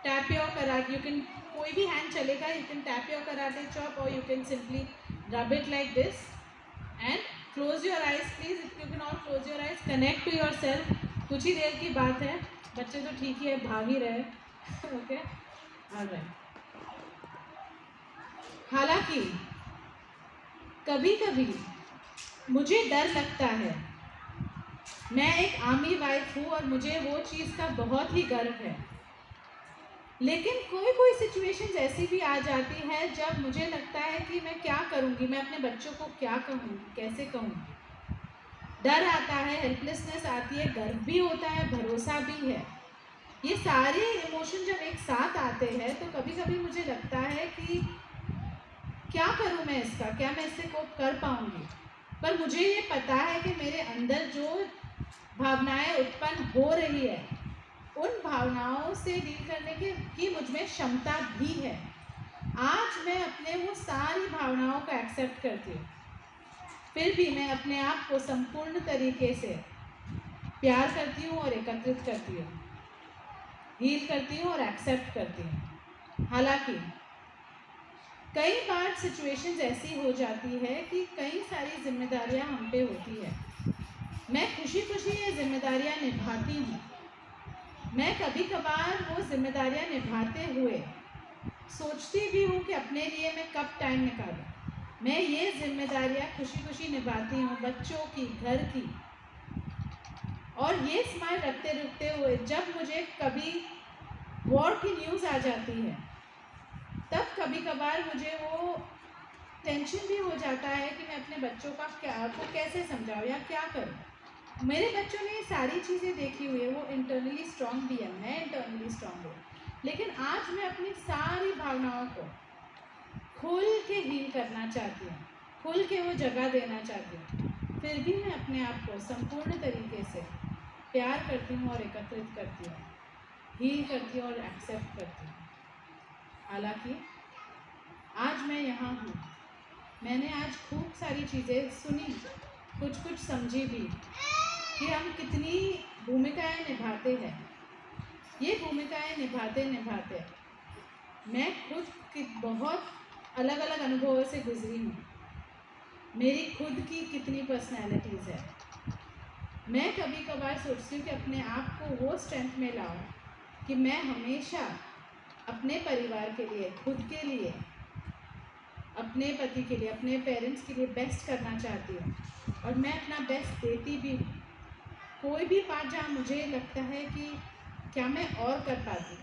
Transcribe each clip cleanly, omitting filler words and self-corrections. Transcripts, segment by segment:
Tap your karate, you can, कोई भी hand चलेगा, you can tap your karate chop और you can simply rub it like this and close your eyes please, if you can all close your eyes, connect to yourself. कुछ ही देर की बात है, बच्चे तो ठीक ही है, भाग ही रहे। Okay, alright. हालांकि कभी कभी मुझे डर लगता है, मैं एक आर्मी वाइफ हूँ और मुझे वो चीज़ का बहुत ही गर्व है, लेकिन कोई कोई सिचुएशंस ऐसी भी आ जाती है जब मुझे लगता है कि मैं क्या करूँगी, मैं अपने बच्चों को क्या कहूँगी, कैसे कहूँगी। डर आता है, हेल्पलेसनेस आती है, गर्व भी होता है, भरोसा भी है। ये सारे इमोशन जब एक साथ आते हैं तो कभी कभी मुझे लगता है कि क्या करूँ मैं इसका, क्या मैं इससे कोप कर पाऊँगी। पर मुझे ये पता है कि मेरे अंदर जो भावनाएं उत्पन्न हो रही है, उन भावनाओं से डील करने की मुझ में क्षमता भी है। आज मैं अपने वो सारी भावनाओं को एक्सेप्ट करती हूँ, फिर भी मैं अपने आप को संपूर्ण तरीके से प्यार करती हूँ और एकत्रित करती हूँ, हील करती हूँ और एक्सेप्ट करती हूँ। हालांकि कई बार सिचुएशंस ऐसी हो जाती है कि कई सारी जिम्मेदारियां हम पे होती है। मैं खुशी खुशी ये जिम्मेदारियां निभाती हूँ। मैं कभी कभार वो जिम्मेदारियां निभाते हुए सोचती भी हूँ कि अपने लिए मैं कब टाइम निकालूं। मैं ये जिम्मेदारियां खुशी खुशी निभाती हूँ, बच्चों की, घर की। और ये स्माइल रखते रखते हुए जब मुझे कभी वॉर की न्यूज़ आ जाती है, तब कभी कभार मुझे वो टेंशन भी हो जाता है कि मैं अपने बच्चों का को कैसे समझाऊँ या क्या करूँ। मेरे बच्चों ने ये सारी चीज़ें देखी हुई है, वो इंटरनली स्ट्रांग भी है, मैं इंटरनली स्ट्रांग हूँ, लेकिन आज मैं अपनी सारी भावनाओं को खुल के हील करना चाहती हूँ, खुल के वो जगह देना चाहती हूँ। फिर भी मैं अपने आप को संपूर्ण तरीके से प्यार करती हूँ और एकत्रित करती हूँ, हील करती हूँ और एक्सेप्ट करती हूँ। हालांकि आज मैं यहाँ हूँ, मैंने आज खूब सारी चीज़ें सुनी, कुछ कुछ समझी भी कि हम कितनी भूमिकाएं निभाते हैं। ये भूमिकाएं निभाते निभाते मैं खुद बहुत अलग अलग अनुभवों से गुजरी हूँ। मेरी खुद की कितनी पर्सनैलिटीज़ है। मैं कभी कभार सोचती हूँ कि अपने आप को वो स्ट्रेंथ में लाऊं कि मैं हमेशा अपने परिवार के लिए, खुद के लिए, अपने पति के लिए, अपने पेरेंट्स के लिए बेस्ट करना चाहती हूँ और मैं अपना बेस्ट देती भी हूँ। कोई भी बात जहाँ मुझे लगता है कि क्या मैं और कर पाती,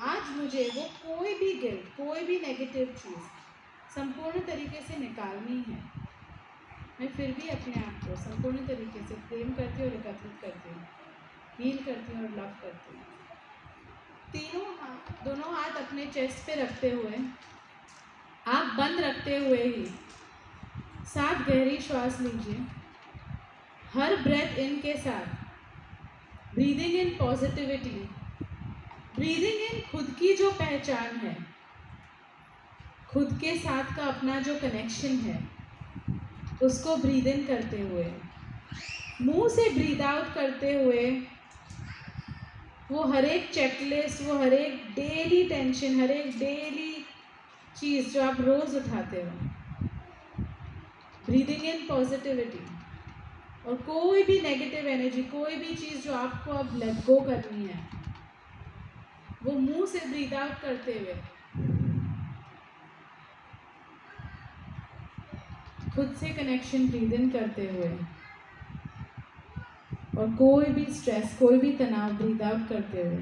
आज मुझे वो कोई भी गिल्ट, कोई भी नेगेटिव चीज़ संपूर्ण तरीके से निकालनी है। मैं फिर भी अपने आप को संपूर्ण तरीके से प्रेम करती हूँ और एकत्रित करती हूँ, हील करती हूँ और लव करती हूँ। दोनों हाथ अपने चेस्ट पे रखते हुए, आँख बंद रखते हुए ही 7 गहरी श्वास लीजिए। हर ब्रेथ इन के साथ breathing in positivity, breathing in खुद की जो पहचान है, खुद के साथ का अपना जो कनेक्शन है, उसको ब्रीद इन करते हुए, मुंह से ब्रीद आउट करते हुए वो हर एक चेकलिस्ट, वो हर एक डेली टेंशन, हर एक डेली चीज़ जो आप रोज़ उठाते हो, ब्रीदिंग इन पॉजिटिविटी, और कोई भी नेगेटिव एनर्जी, कोई भी चीज़ जो आपको अब लेट गो करनी है, वो मुंह से ब्रीद आउट करते हुए खुद से कनेक्शन ब्रीद इन करते हुए, और कोई भी स्ट्रेस, कोई भी तनाव ब्रीद आउट करते हुए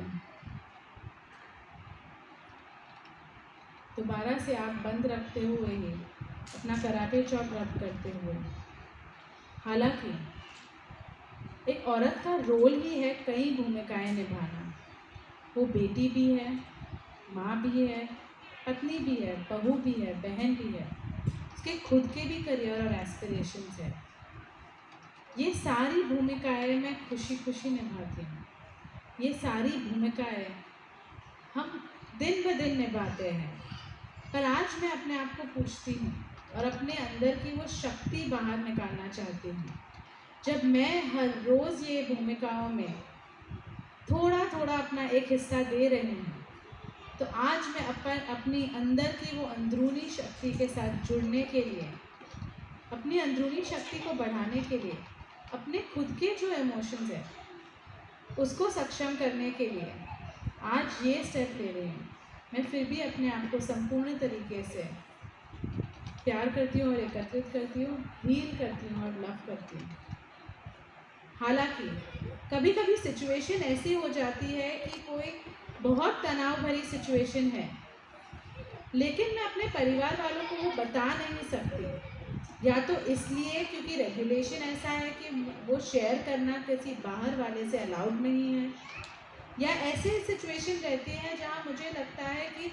दोबारा से आँख बंद रखते हुए ही अपना कराटे चॉप रब करते हुए। हालांकि एक औरत का रोल ही है कई भूमिकाएं निभाना। वो बेटी भी है, माँ भी है, पत्नी भी है, बहू भी है, बहन भी है, उसके खुद के भी करियर और एस्पिरेशंस है। ये सारी भूमिकाएं मैं खुशी खुशी निभाती हूँ। ये सारी भूमिकाएं हम दिन ब दिन निभाते हैं। पर आज मैं अपने आप को पूछती हूँ और अपने अंदर की वो शक्ति बाहर निकालना चाहती हूँ। जब मैं हर रोज़ ये भूमिकाओं में थोड़ा थोड़ा अपना एक हिस्सा दे रही हूँ, तो आज मैं अपनी अंदर की वो अंदरूनी शक्ति के साथ जुड़ने के लिए, अपनी अंदरूनी शक्ति को बढ़ाने के लिए, अपने खुद के जो इमोशंस है उसको सक्षम करने के लिए आज ये स्टेप ले रही हूँ। मैं फिर भी अपने आप को संपूर्ण तरीके से प्यार करती हूँ और एकत्रित करती हूँ, हील करती हूँ और लव करती हूँ। हालांकि कभी कभी सिचुएशन ऐसी हो जाती है कि कोई बहुत तनाव भरी सिचुएशन है, लेकिन मैं अपने परिवार वालों को वो बता नहीं सकती, या तो इसलिए क्योंकि रेगुलेशन ऐसा है कि वो शेयर करना किसी बाहर वाले से अलाउड नहीं है, या ऐसे सिचुएशन रहती हैं जहाँ मुझे लगता है कि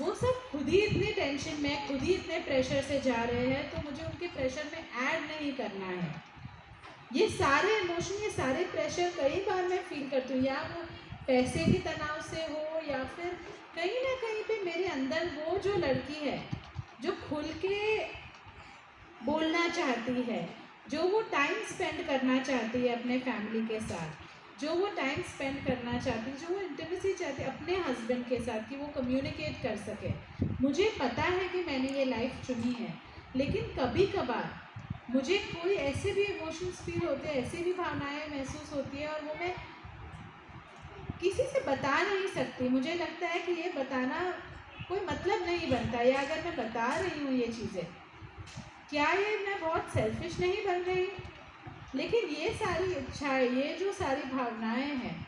वो सब खुद ही इतने टेंशन में, खुद ही इतने प्रेशर से जा रहे हैं, तो मुझे उनके प्रेशर में ऐड नहीं करना है। ये सारे इमोशन, ये सारे प्रेशर कई बार मैं फील करती हूँ, या वो पैसे के तनाव से हो, या फिर कहीं ना कहीं पे मेरे अंदर वो जो लड़की है जो खुल के बोलना चाहती है, जो वो टाइम स्पेंड करना चाहती है अपने फैमिली के साथ, जो वो टाइम स्पेंड करना चाहती है, जो वो इंटीमेसी चाहती है अपने हस्बैंड के साथ कि वो कम्युनिकेट कर सके। मुझे पता है कि मैंने ये लाइफ चुनी है, लेकिन कभी कभार मुझे कोई ऐसे भी इमोशंस फील होते हैं, ऐसी भी भावनाएं महसूस होती है और वो मैं किसी से बता नहीं सकती। मुझे लगता है कि ये बताना कोई मतलब नहीं बनता, या अगर मैं बता रही हूँ ये चीज़ें, क्या ये मैं बहुत सेल्फिश नहीं बन रही? लेकिन ये सारी इच्छाएं, ये जो सारी भावनाएं हैं,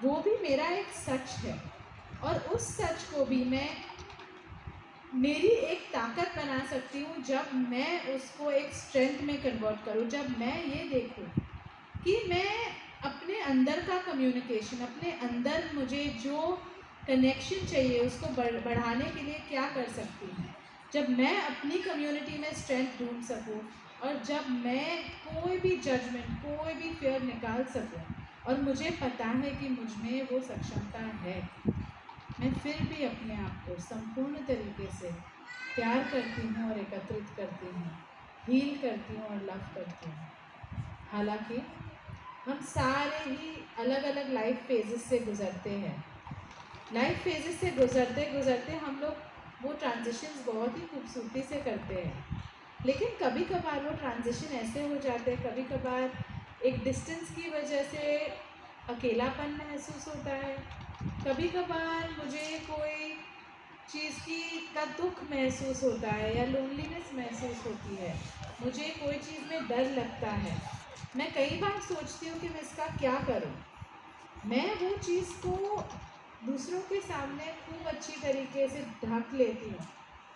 वो भी मेरा एक सच है, और उस सच को भी मैं मेरी एक ताकत बना सकती हूँ जब मैं उसको एक स्ट्रेंथ में कन्वर्ट करूँ। जब मैं ये देखूँ कि मैं अपने अंदर का कम्युनिकेशन, अपने अंदर मुझे जो कनेक्शन चाहिए उसको बढ़ाने के लिए क्या कर सकती हूँ, जब मैं अपनी कम्युनिटी में स्ट्रेंथ ढूंढ सकूँ, और जब मैं कोई भी जजमेंट, कोई भी फियर निकाल सकूँ, और मुझे पता है कि मुझ में वो सक्षमता है, मैं फिर भी अपने आप को संपूर्ण तरीके से प्यार करती हूँ और एकत्रित करती हूँ, हील करती हूँ और लव करती हूँ। हालांकि हम सारे ही अलग अलग लाइफ फेजेस से गुजरते हैं। लाइफ फेजेस से गुजरते गुजरते हम लोग वो ट्रांजिशंस बहुत ही खूबसूरती से करते हैं, लेकिन कभी कभार वो ट्रांजिशन ऐसे हो जाते हैं, कभी कभार एक डिस्टेंस की वजह से अकेलापन महसूस होता है, कभी कभार मुझे कोई चीज़ का दुख महसूस होता है या लोनलीनेस महसूस होती है, मुझे कोई चीज़ में डर लगता है। मैं कई बार सोचती हूँ कि मैं इसका क्या करूँ। मैं वो चीज़ को दूसरों के सामने खूब अच्छी तरीके से ढक लेती हूँ।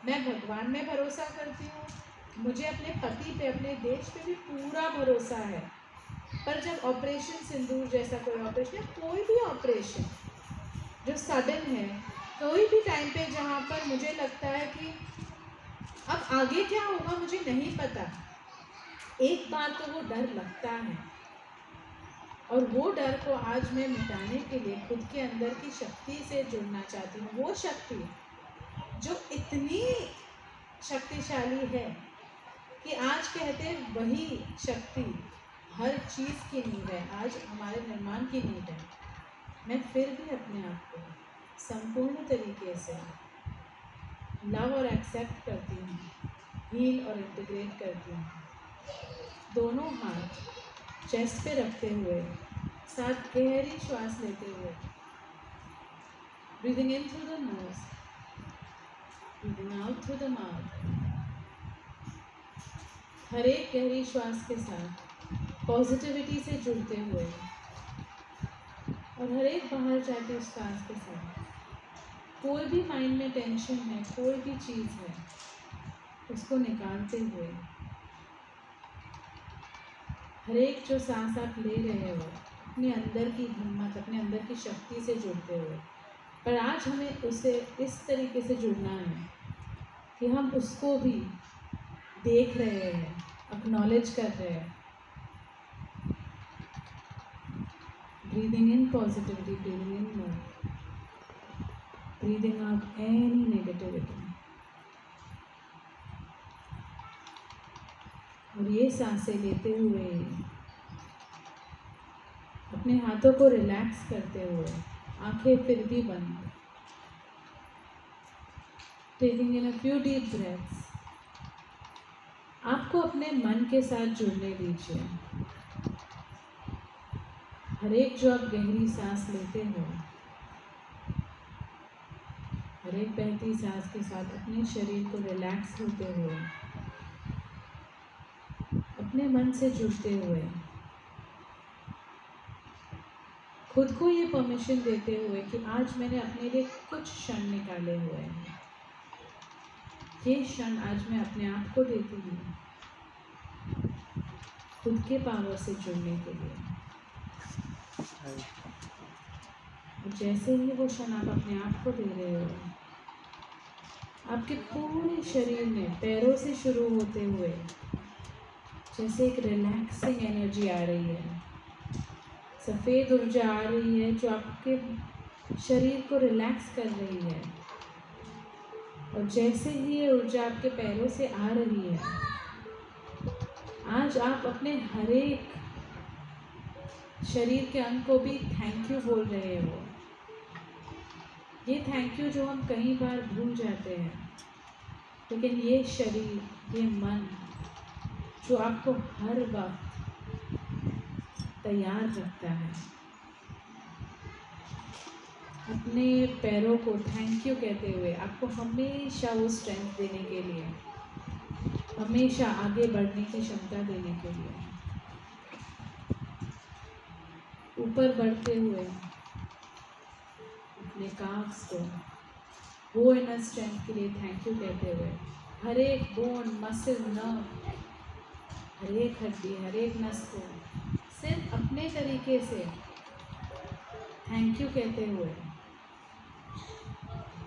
मैं भगवान में भरोसा करती हूँ, मुझे अपने पति पे, अपने देश पे भी पूरा भरोसा है, पर जब ऑपरेशन सिंदूर जैसा कोई ऑपरेशन, कोई भी ऑपरेशन जो सडन है, कोई भी टाइम पे जहाँ पर मुझे लगता है कि अब आगे क्या होगा मुझे नहीं पता, एक बार तो वो डर लगता है, और वो डर को आज मैं मिटाने के लिए खुद के अंदर की शक्ति से जुड़ना चाहती हूँ। वो शक्ति जो इतनी शक्तिशाली है कि आज कहते हैं वही शक्ति हर चीज़ की नींव है, आज हमारे निर्माण की नींव है। मैं फिर भी अपने आप को संपूर्ण तरीके से लव और एक्सेप्ट करती हूँ, हील और इंटीग्रेट करती हूँ। दोनों हाथ चेस्ट पे रखते हुए, साथ गहरी श्वास लेते हुए, breathing in through the nose, breathing out through the mouth. हर एक गहरी श्वास के साथ पॉजिटिविटी से जुड़ते हुए, और हर एक बाहर जाती श्वास के साथ कोई भी माइंड में टेंशन है, कोई भी चीज़ है, उसको निकालते हुए, हर एक जो सांस आप ले रहे हो अपने अंदर की हिम्मत, अपने अंदर की शक्ति से जुड़ते हुए। पर आज हमें उसे इस तरीके से जुड़ना है कि हम उसको भी देख रहे हैं, एक्नॉलेज कर रहे हैं। Breathing in positivity, breathing in love, breathing out any negativity. और ये सांसें लेते हुए अपने हाथों को रिलैक्स करते हुए, आंखें फिर भी बंद, Taking in a few deep breaths. आपको अपने मन के साथ जुड़ने दीजिए। हर एक जो आप गहरी सांस लेते हो, हर एक बहती सांस के साथ अपने शरीर को रिलैक्स होते हुए, अपने मन से जुड़ते हुए, खुद को ये परमिशन देते हुए कि आज मैंने अपने लिए कुछ क्षण निकाले हुए हैं। ये क्षण आज मैं अपने आप को देती हूँ खुद के पावर से जुड़ने के लिए। और जैसे ही वो क्षण आप अपने आप को दे रहे हो, आपके पूरे शरीर में पैरों से शुरू होते हुए जैसे एक रिलैक्सिंग एनर्जी आ रही है, सफ़ेद ऊर्जा आ रही है जो आपके शरीर को रिलैक्स कर रही है। और जैसे ही ये ऊर्जा आपके पैरों से आ रही है, आज आप अपने हर एक शरीर के अंग को भी थैंक यू बोल रहे हो। ये थैंक यू जो हम कई बार भूल जाते हैं, लेकिन ये शरीर, ये मन जो आपको हर वक्त तैयार रखता है, अपने पैरों को थैंक यू कहते हुए आपको हमेशा वो स्ट्रेंथ देने के लिए, हमेशा आगे बढ़ने की क्षमता देने के लिए, ऊपर बढ़ते हुए अपने काफ्स को वो इनर स्ट्रेंथ के लिए थैंक यू कहते हुए, हर एक बोन, मसल, नर्व, हर एक हड्डी, हर एक नस को सिर्फ अपने तरीके से थैंक यू कहते हुए,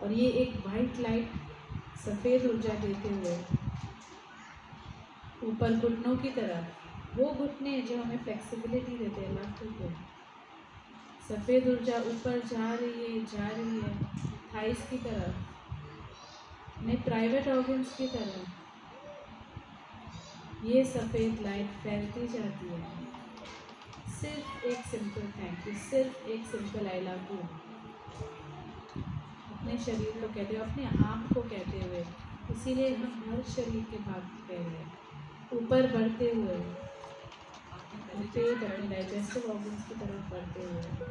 और ये एक वाइट लाइट, सफ़ेद ऊर्जा देते हुए ऊपर घुटनों की तरफ, वो घुटने जो हमें फ्लेक्सिबिलिटी देते हैं लफ्ट को, सफ़ेद ऊर्जा ऊपर जा रही है थाइस की तरफ, अपने प्राइवेट ऑर्गन्स की तरफ। ये सफ़ेद लाइट फैलती जाती है। सिर्फ एक सिंपल थैंक यू, सिर्फ एक सिंपल आई लव यू अपने शरीर को कहते हुए, अपने आप को कहते हुए। इसीलिए हम हर शरीर के भाग कह रहे हैं, ऊपर बढ़ते हुए, पेट अपने डाइजेस्टिव ऑर्गन्स की तरफ बढ़ते हुए।